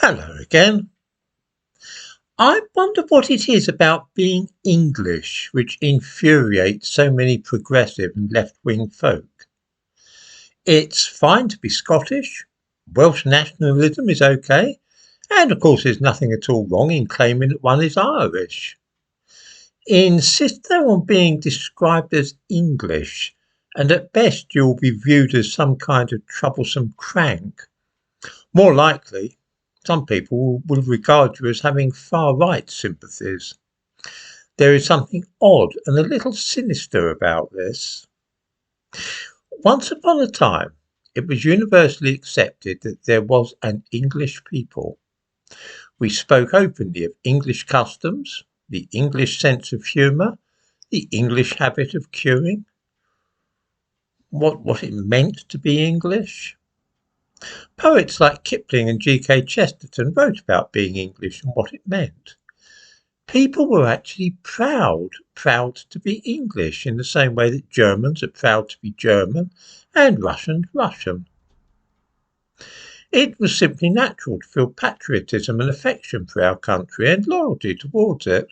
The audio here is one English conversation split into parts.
Hello again. I wonder what it is about being English which infuriates so many progressive and left-wing folk. It's fine to be Scottish, Welsh nationalism is okay, and of course there's nothing at all wrong in claiming that one is Irish. Insist though on being described as English, and at best you'll be viewed as some kind of troublesome crank. More likely, some people will regard you as having far-right sympathies. There is something odd and a little sinister about this. Once upon a time, it was universally accepted that there was an English people. We spoke openly of English customs, the English sense of humour, the English habit of queuing, what it meant to be English. Poets like Kipling and G.K. Chesterton wrote about being English and what it meant. People were actually proud to be English in the same way that Germans are proud to be German and Russian. It was simply natural to feel patriotism and affection for our country and loyalty towards it.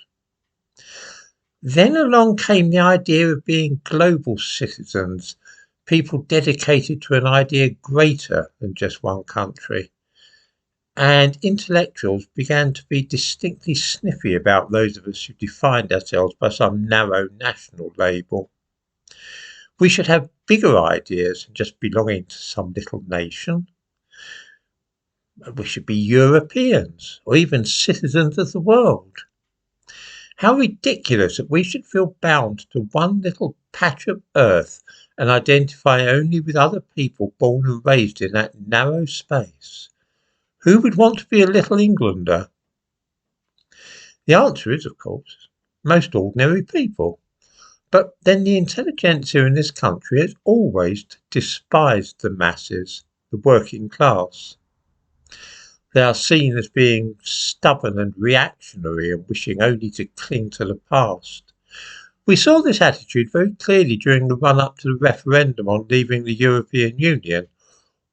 Then along came the idea of being global citizens, people dedicated to an idea greater than just one country. And intellectuals began to be distinctly sniffy about those of us who defined ourselves by some narrow national label. We should have bigger ideas than just belonging to some little nation. We should be Europeans, or even citizens of the world. How ridiculous that we should feel bound to one little patch of earth and identify only with other people born and raised in that narrow space. Who would want to be a little Englander? The answer is, of course, most ordinary people. But then the intelligentsia in this country has always despised the masses, the working class. They are seen as being stubborn and reactionary and wishing only to cling to the past. We saw this attitude very clearly during the run-up to the referendum on leaving the European Union.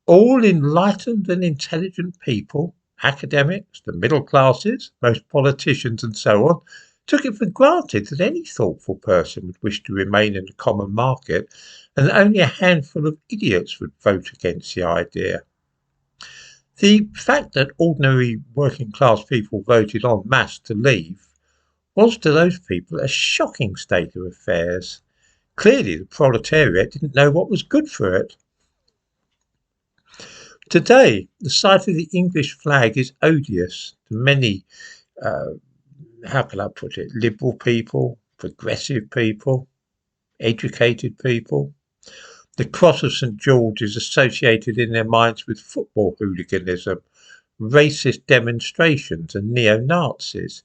All enlightened and intelligent people, academics, the middle classes, most politicians and so on, took it for granted that any thoughtful person would wish to remain in the common market and that only a handful of idiots would vote against the idea. The fact that ordinary working class people voted en masse to leave was to those people a shocking state of affairs. Clearly the proletariat didn't know what was good for it. Today, the sight of the English flag is odious to many, how can I put it, liberal people, progressive people, educated people. The cross of St George is associated in their minds with football hooliganism, racist demonstrations and neo-Nazis.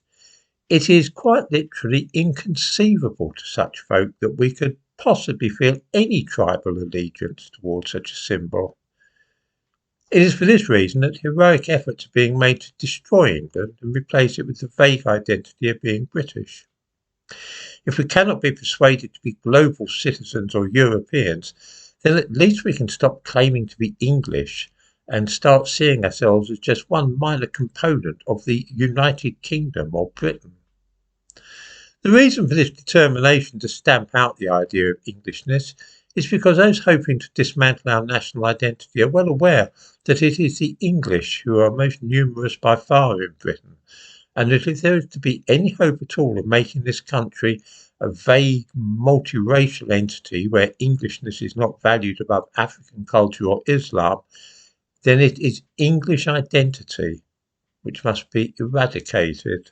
It is quite literally inconceivable to such folk that we could possibly feel any tribal allegiance towards such a symbol. It is for this reason that heroic efforts are being made to destroy England and replace it with the vague identity of being British. If we cannot be persuaded to be global citizens or Europeans, then at least we can stop claiming to be English and start seeing ourselves as just one minor component of the United Kingdom or Britain. The reason for this determination to stamp out the idea of Englishness is because those hoping to dismantle our national identity are well aware that it is the English who are most numerous by far in Britain, and that if there is to be any hope at all of making this country a vague multiracial entity where Englishness is not valued above African culture or Islam, then it is English identity which must be eradicated.